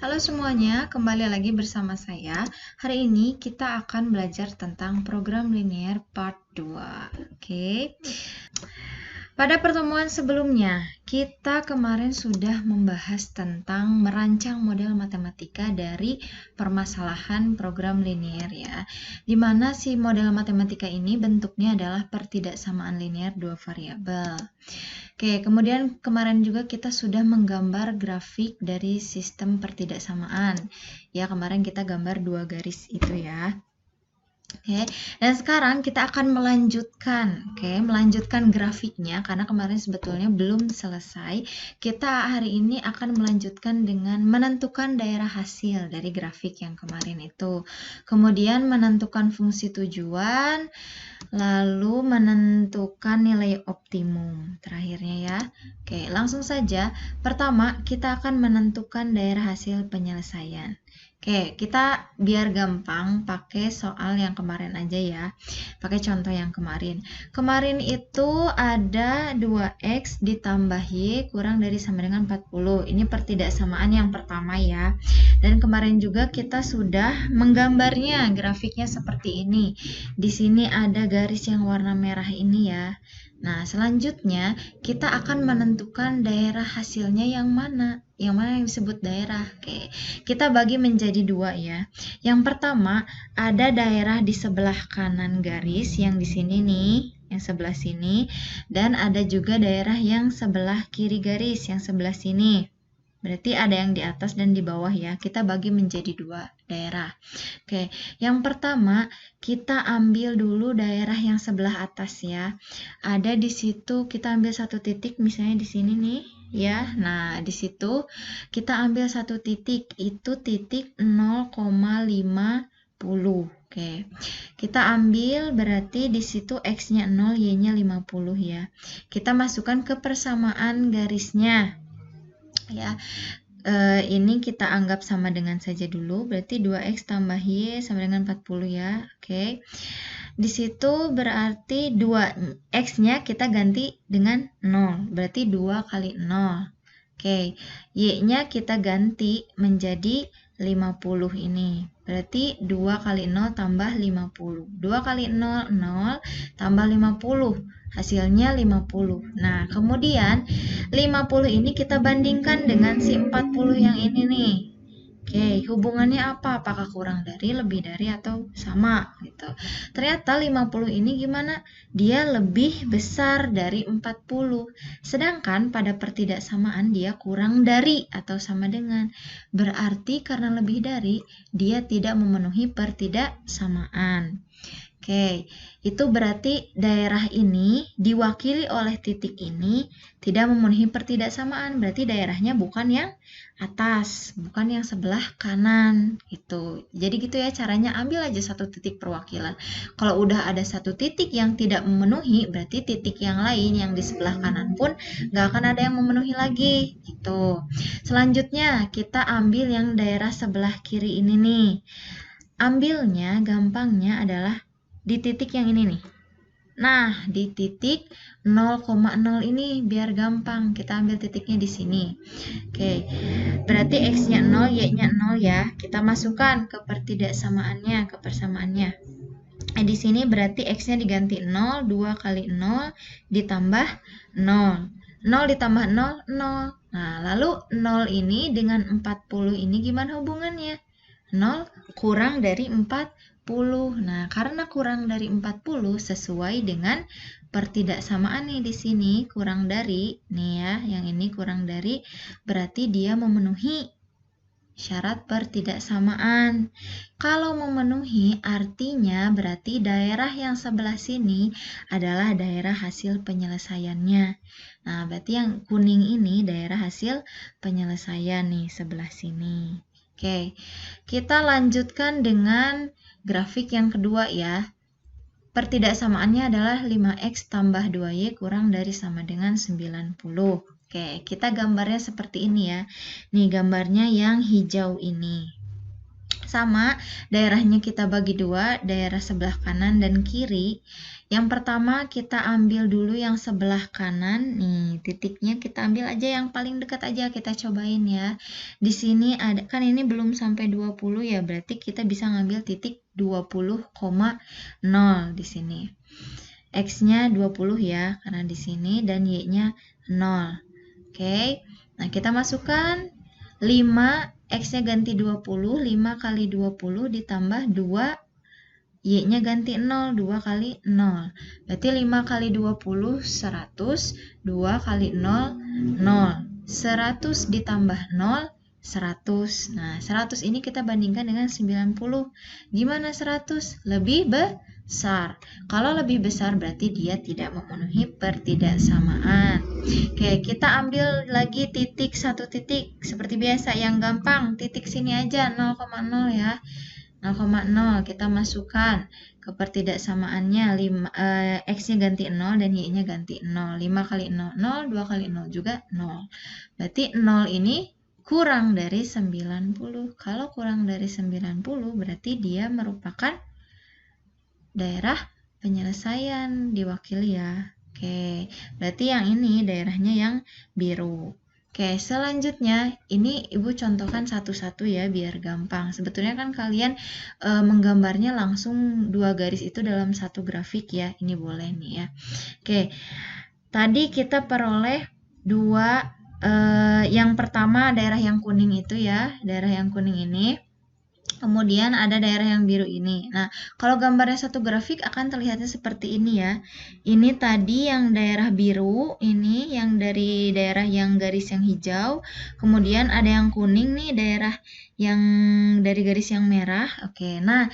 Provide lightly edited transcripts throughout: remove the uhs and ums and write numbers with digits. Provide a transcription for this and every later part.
Halo semuanya, kembali lagi bersama saya. Hari ini kita akan belajar tentang program linear part 2. Oke. Pada pertemuan sebelumnya, kita kemarin sudah membahas tentang merancang model matematika dari permasalahan program linear ya. Di mana si model matematika ini bentuknya adalah pertidaksamaan linear dua variabel. Oke, kemudian kemarin juga kita sudah menggambar grafik dari sistem pertidaksamaan. Ya, kemarin kita gambar dua garis itu ya. Oke, dan sekarang kita akan melanjutkan grafiknya karena kemarin sebetulnya belum selesai. Kita hari ini akan melanjutkan dengan menentukan daerah hasil dari grafik yang kemarin itu. Kemudian menentukan fungsi tujuan, lalu menentukan nilai optimum terakhirnya ya. Oke, langsung saja. Pertama, kita akan menentukan daerah hasil penyelesaian. Oke, kita biar gampang pakai soal yang kemarin aja ya. Pakai contoh yang kemarin. Kemarin itu ada 2x ditambah y kurang dari sama dengan 40. Ini pertidaksamaan yang pertama ya. Dan kemarin juga kita sudah menggambarnya, grafiknya seperti ini. Di sini ada garis yang warna merah ini ya. Nah, selanjutnya kita akan menentukan daerah hasilnya yang mana. Yang mana yang disebut daerah? Oke, kita bagi menjadi dua ya. Yang pertama, ada daerah di sebelah kanan garis yang di sini nih, yang sebelah sini. Dan ada juga daerah yang sebelah kiri garis, yang sebelah sini. Berarti ada yang di atas dan di bawah ya. Kita bagi menjadi dua daerah. Oke, yang pertama kita ambil dulu daerah yang sebelah atas ya. Ada di situ kita ambil satu titik, misalnya di sini nih ya. Nah, di situ kita ambil satu titik, itu titik 0,50. Oke. Kita ambil berarti di situ x-nya 0, y-nya 50 ya. Kita masukkan ke persamaan garisnya. Ya, ini kita anggap sama dengan saja dulu, berarti 2x tambah y sama dengan 40 ya. Oke. Di situ berarti 2x-nya kita ganti dengan 0, berarti 2 kali 0. Oke, y-nya kita ganti menjadi 50 ini. Berarti 2 kali 0 tambah 50. 2 kali 0, 0 tambah 50. Hasilnya 50. Nah, kemudian 50 ini kita bandingkan dengan si 40 yang ini nih. Oke, hubungannya apa? Apakah kurang dari, lebih dari, atau sama? Gitu. Ternyata 50 ini gimana? Dia lebih besar dari 40. Sedangkan pada pertidaksamaan dia kurang dari atau sama dengan. Berarti karena lebih dari, dia tidak memenuhi pertidaksamaan. Oke, itu berarti daerah ini diwakili oleh titik ini tidak memenuhi pertidaksamaan. Berarti daerahnya bukan yang atas, bukan yang sebelah kanan. Gitu. Jadi gitu ya caranya, ambil aja satu titik perwakilan. Kalau udah ada satu titik yang tidak memenuhi, berarti titik yang lain yang di sebelah kanan pun nggak akan ada yang memenuhi lagi. Gitu. Selanjutnya kita ambil yang daerah sebelah kiri ini nih. Ambilnya gampangnya adalah di titik yang ini nih. Nah, di titik 0,0 ini biar gampang. Kita ambil titiknya di sini. Oke. Berarti x-nya 0, y-nya 0 ya. Kita masukkan ke pertidaksamaannya, ke persamaannya. Di sini berarti x-nya diganti 0, 2 kali 0 ditambah 0. 0 ditambah 0, 0. Nah, lalu 0 ini dengan 40 ini gimana hubungannya? 0 kurang dari 40. Nah, karena kurang dari 40 sesuai dengan pertidaksamaan nih di sini, kurang dari, nih ya, yang ini kurang dari, berarti dia memenuhi syarat pertidaksamaan. Kalau memenuhi artinya berarti daerah yang sebelah sini adalah daerah hasil penyelesaiannya. Nah, berarti yang kuning ini daerah hasil penyelesaian nih sebelah sini. Oke, kita lanjutkan dengan grafik yang kedua ya. Pertidaksamaannya adalah 5x tambah 2y kurang dari sama dengan 90. Oke, kita gambarnya seperti ini ya. Nih gambarnya yang hijau ini. Sama, daerahnya kita bagi dua, daerah sebelah kanan dan kiri. Yang pertama kita ambil dulu yang sebelah kanan. Nih, titiknya kita ambil aja yang paling dekat aja, kita cobain ya. Di sini ada, kan ini belum sampai 20 ya, berarti kita bisa ngambil titik 20,0 di sini. X-nya 20 ya, karena di sini, dan Y-nya 0. Oke. Nah, kita masukkan 5, X-nya ganti 20, 5 kali 20 ditambah 2, Y-nya ganti 0, 2 kali 0. Berarti 5 kali 20, 100, 2 kali 0, 0. 100 ditambah 0, 100. Nah, 100 ini kita bandingkan dengan 90. Gimana 100? Lebih besar. Kalau lebih besar berarti dia tidak memenuhi pertidaksamaan. Oke, kita ambil lagi titik, satu titik. Seperti biasa, yang gampang, titik sini aja, 0,0 ya. 0,0 kita masukkan ke pertidaksamaannya, X-nya ganti 0 dan Y-nya ganti 0. 5 kali 0, 0, 2 kali 0 juga 0. Berarti 0 ini kurang dari 90. Kalau kurang dari 90 berarti dia merupakan daerah penyelesaian, diwakili ya. Oke, berarti yang ini daerahnya yang biru. Oke, selanjutnya ini Ibu contohkan satu-satu ya biar gampang. Sebetulnya kan kalian menggambarnya langsung dua garis itu dalam satu grafik ya. Ini boleh nih ya. Oke, tadi kita peroleh dua, yang pertama daerah yang kuning itu ya, daerah yang kuning ini. Kemudian ada daerah yang biru ini. Nah, kalau gambarnya satu grafik akan terlihatnya seperti ini ya. Ini tadi yang daerah biru, ini yang dari daerah yang garis yang hijau. Kemudian ada yang kuning nih, daerah yang dari garis yang merah. Oke, nah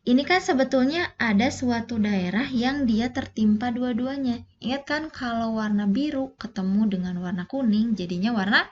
ini kan sebetulnya ada suatu daerah yang dia tertimpa dua-duanya. Ingat kan kalau warna biru ketemu dengan warna kuning, jadinya warna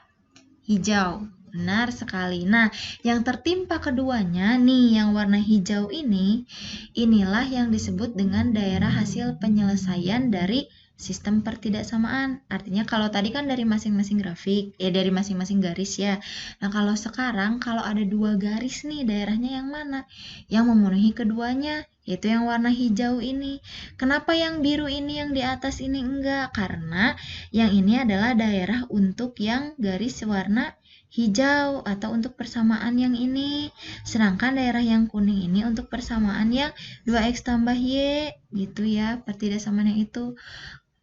hijau. Benar sekali. Nah, yang tertimpa keduanya nih, yang warna hijau ini, inilah yang disebut dengan daerah hasil penyelesaian dari sistem pertidaksamaan. Artinya kalau tadi kan dari masing-masing grafik, dari masing-masing garis ya. Nah, kalau sekarang kalau ada dua garis nih, daerahnya yang mana? Yang memenuhi keduanya, yaitu yang warna hijau ini. Kenapa yang biru ini yang di atas ini enggak? Karena yang ini adalah daerah untuk yang garis warna hijau atau untuk persamaan yang ini. Sedangkan daerah yang kuning ini untuk persamaan yang 2X tambah Y gitu ya, pertidaksamaan yang itu.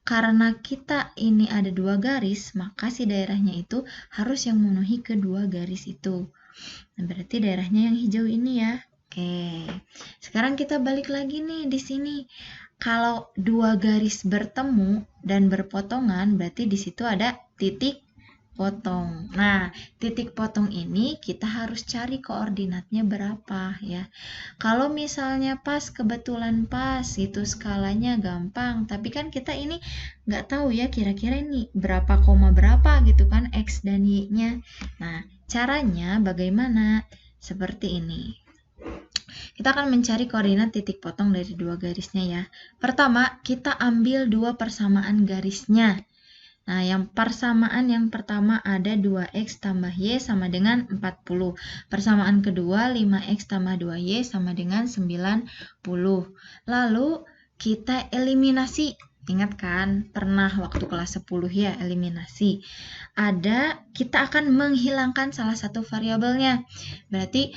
Karena kita ini ada dua garis, maka si daerahnya itu harus yang memenuhi kedua garis itu. Nah, berarti daerahnya yang hijau ini ya. Oke. Sekarang kita balik lagi nih di sini. Kalau dua garis bertemu dan berpotongan, berarti di situ ada titik potong. Nah, titik potong ini kita harus cari koordinatnya berapa ya. Kalau misalnya pas, kebetulan pas, itu skalanya gampang. Tapi kan kita ini nggak tahu ya kira-kira ini berapa koma berapa gitu kan X dan Y-nya. Nah, caranya bagaimana? Seperti ini. Kita akan mencari koordinat titik potong dari dua garisnya ya. Pertama, kita ambil dua persamaan garisnya. Nah, yang persamaan yang pertama ada 2X tambah Y sama dengan 40. Persamaan kedua 5X tambah 2Y sama dengan 90. Lalu kita eliminasi. Ingat kan, pernah waktu kelas 10 ya, eliminasi. Kita akan menghilangkan salah satu variabelnya. Berarti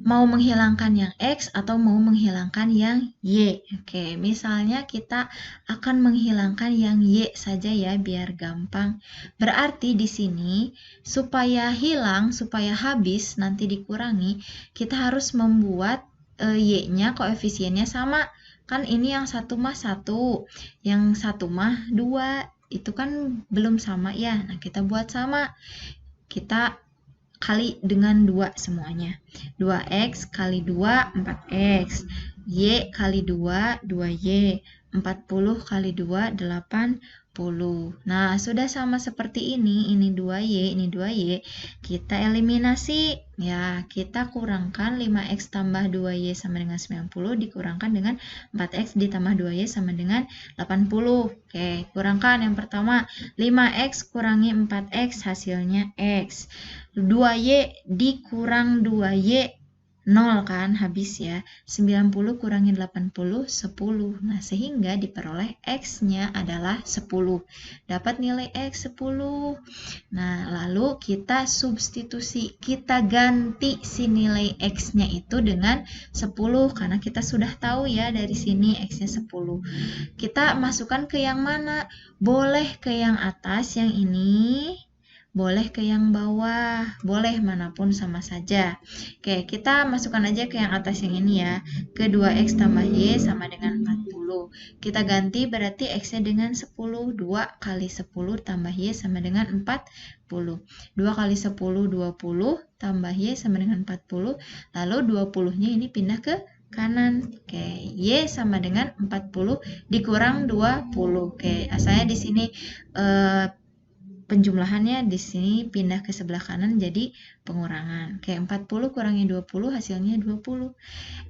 mau menghilangkan yang X atau mau menghilangkan yang Y. Oke, misalnya kita akan menghilangkan yang Y saja ya, biar gampang. Berarti di sini, supaya hilang, supaya habis, nanti dikurangi, kita harus membuat Y-nya, koefisiennya sama. Kan ini yang 1 mah 1, yang 1 mah 2. Itu kan belum sama ya. Nah, kita buat sama. Kita kali dengan 2 semuanya. 2X kali 2, 4X. Y kali 2, 2Y. 40 kali 2, 80. Nah, sudah sama seperti ini 2Y, ini 2Y. Kita eliminasi. Ya, kita kurangkan 5X tambah 2Y sama dengan 90 dikurangkan dengan 4X ditambah 2Y sama dengan 80. Oke, kurangkan yang pertama. 5X kurangi 4X hasilnya X. 2Y dikurang 2Y 0 kan, habis ya. 90 kurangi 80, 10. Nah, sehingga diperoleh X-nya adalah 10. Dapat nilai X 10. Nah, lalu kita substitusi, kita ganti si nilai X-nya itu dengan 10, karena kita sudah tahu ya dari sini X-nya 10. Kita masukkan ke yang mana? Boleh ke yang atas, yang ini. Boleh ke yang bawah, boleh manapun sama saja. Oke, kita masukkan aja ke yang atas yang ini ya. Ke 2X tambah Y sama dengan 40. Kita ganti berarti X-nya dengan 10. 2 kali 10 tambah Y sama dengan 40. 2 kali 10, 20 tambah Y sama dengan 40. Lalu 20-nya ini pindah ke kanan. Oke, Y sama dengan 40 dikurang 20. Oke, asalnya di sini penjumlahannya di sini pindah ke sebelah kanan jadi pengurangan. Oke, 40 kurangi 20 hasilnya 20.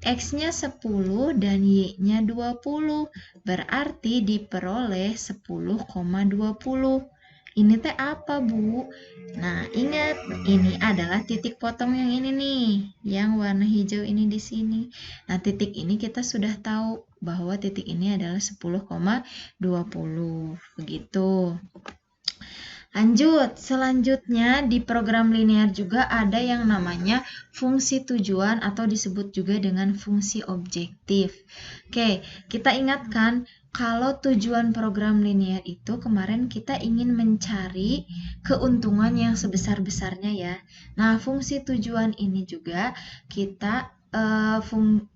X-nya 10 dan Y-nya 20. Berarti diperoleh 10,20. Ini teh apa, Bu? Nah, ingat, ini adalah titik potong yang ini nih, yang warna hijau ini di sini. Nah, titik ini kita sudah tahu bahwa titik ini adalah 10,20. Begitu. Lanjut, selanjutnya di program linear juga ada yang namanya fungsi tujuan atau disebut juga dengan fungsi objektif. Oke, kita ingatkan kalau tujuan program linear itu kemarin kita ingin mencari keuntungan yang sebesar-besarnya ya. Nah, fungsi tujuan ini juga kita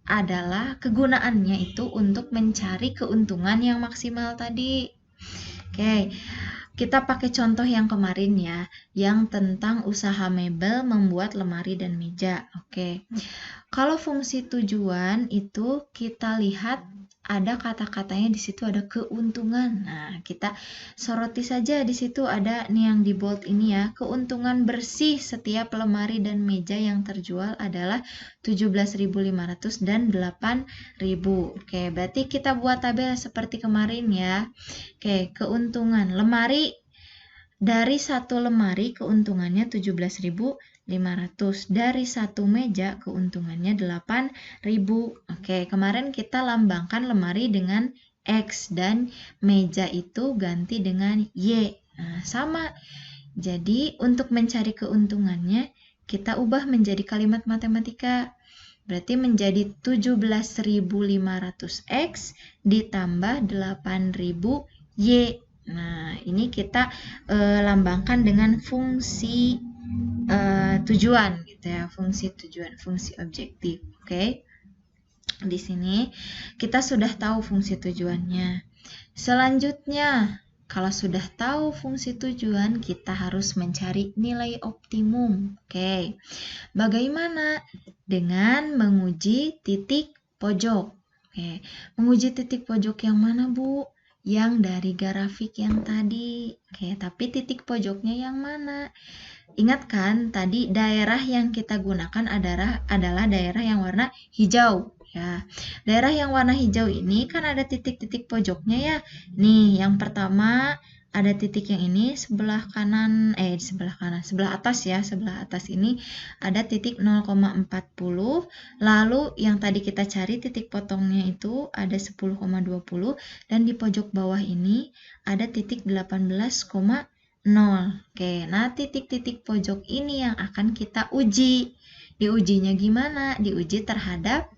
adalah kegunaannya itu untuk mencari keuntungan yang maksimal tadi. Oke. Kita pakai contoh yang kemarin ya, yang tentang usaha mebel membuat lemari dan meja. Oke. Kalau fungsi tujuan itu kita lihat ada kata-katanya di situ ada keuntungan. Nah, kita soroti saja di situ ada nih yang di bold ini ya. Keuntungan bersih setiap lemari dan meja yang terjual adalah 17.500 dan 8.000. Oke, berarti kita buat tabel seperti kemarin ya. Oke, keuntungan lemari dari satu lemari keuntungannya 17.500. Dari satu meja keuntungannya 8.000. Oke, kemarin kita lambangkan lemari dengan X dan meja itu ganti dengan Y. Nah, sama. Jadi, untuk mencari keuntungannya, kita ubah menjadi kalimat matematika. Berarti menjadi 17.500X ditambah 8.000 Y. Nah, ini kita lambangkan dengan fungsi tujuan gitu ya, fungsi tujuan, fungsi objektif. Oke. Di sini kita sudah tahu fungsi tujuannya. Selanjutnya, kalau sudah tahu fungsi tujuan, kita harus mencari nilai optimum. Oke. Bagaimana? Dengan menguji titik pojok. Oke. Menguji titik pojok yang mana, Bu? Yang dari grafik yang tadi. Oke, tapi titik pojoknya yang mana? Ingat kan, tadi daerah yang kita gunakan adalah daerah yang warna hijau. Ya, daerah yang warna hijau ini kan ada titik-titik pojoknya ya. Nih, yang pertama ada titik yang ini sebelah kanan, sebelah atas ya, sebelah atas ini ada titik 0,40. Lalu yang tadi kita cari titik potongnya itu ada 10,20 dan di pojok bawah ini ada titik 18,0. Oke, nah titik-titik pojok ini yang akan kita uji. Diujinya gimana? Diuji terhadap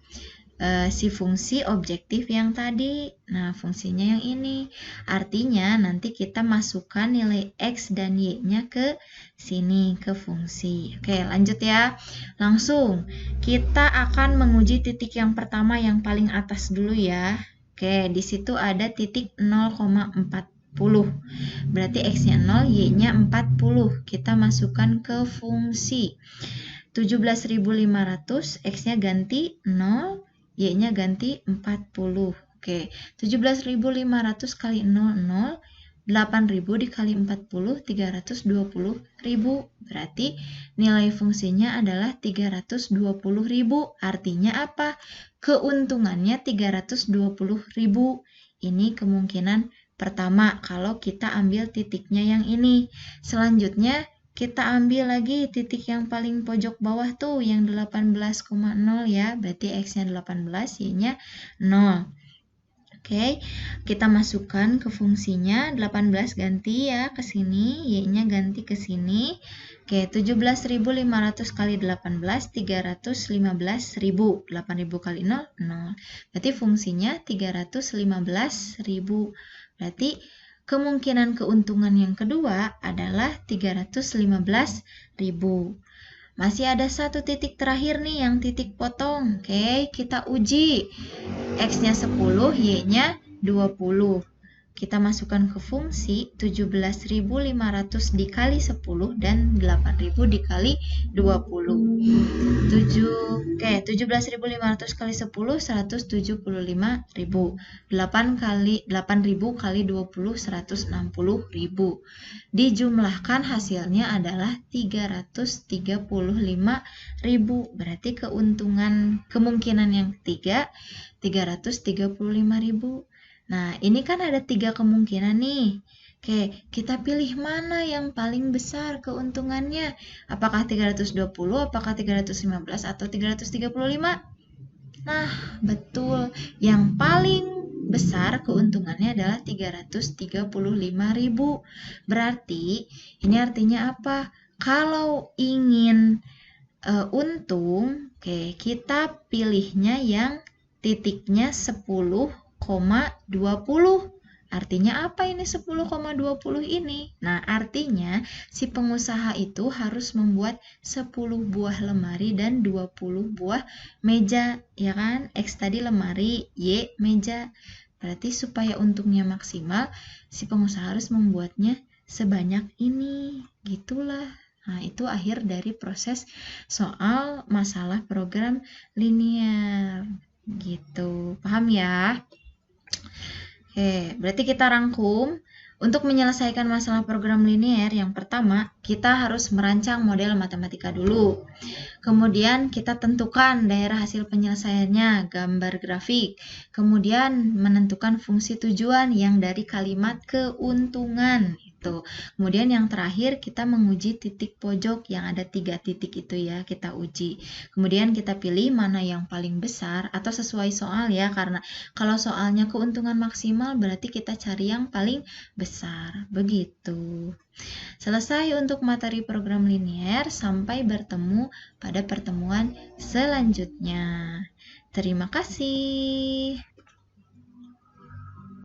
si fungsi objektif yang tadi. Nah, fungsinya yang ini. Artinya nanti kita masukkan nilai X dan Y-nya ke sini, ke fungsi. Oke, lanjut ya. Langsung, kita akan menguji titik yang pertama yang paling atas dulu ya. Oke, di situ ada titik 0,40. Berarti X-nya 0, Y-nya 40. Kita masukkan ke fungsi. 17.500, X-nya ganti 0, Y-nya ganti 40. Oke, 17.500 kali 0, 0. 8.000 dikali 40, 320.000. Berarti nilai fungsinya adalah 320.000. Artinya apa? Keuntungannya 320.000. Ini kemungkinan pertama kalau kita ambil titiknya yang ini. Selanjutnya kita ambil lagi titik yang paling pojok bawah tuh, yang 18,0 ya. Berarti X-nya 18, Y-nya 0. Oke, kita masukkan ke fungsinya. 18 ganti ya ke sini, Y-nya ganti ke sini. Oke, 17.500 kali 18, 315.000. 8.000 kali 0, 0. Berarti fungsinya 315.000. Berarti kemungkinan keuntungan yang kedua adalah 315.000. Masih ada satu titik terakhir nih yang titik potong. Oke, kita uji. X-nya 10, Y-nya 20. Kita masukkan ke fungsi 17.500 dikali 10 dan 8.000 dikali 20. 17.500 kali 10, 175.000. 8.000 kali 20, 160.000. Dijumlahkan hasilnya adalah 335.000. Berarti kemungkinan yang ketiga 335.000. Nah, ini kan ada 3 kemungkinan nih. Oke, kita pilih mana yang paling besar keuntungannya. Apakah 320, apakah 315, atau 335? Nah, betul. Yang paling besar keuntungannya adalah 335.000. Berarti, ini artinya apa? Kalau ingin untung, oke, kita pilihnya yang titiknya 10,20. Artinya apa ini 10,20 ini? Nah, artinya si pengusaha itu harus membuat 10 buah lemari dan 20 buah meja, ya kan? X tadi lemari, Y meja. Berarti supaya untungnya maksimal, si pengusaha harus membuatnya sebanyak ini. Gitulah. Nah, itu akhir dari proses soal masalah program linear. Gitu. Paham ya? Oke, berarti kita rangkum. Untuk menyelesaikan masalah program linear, yang pertama, kita harus merancang model matematika dulu. Kemudian kita tentukan daerah hasil penyelesaiannya, gambar grafik. Kemudian menentukan fungsi tujuan yang dari kalimat keuntungan. Kemudian yang terakhir kita menguji titik pojok yang ada 3 titik itu ya, kita uji. Kemudian kita pilih mana yang paling besar atau sesuai soal ya, karena kalau soalnya keuntungan maksimal berarti kita cari yang paling besar. Begitu. Selesai untuk materi program linear, sampai bertemu pada pertemuan selanjutnya. Terima kasih.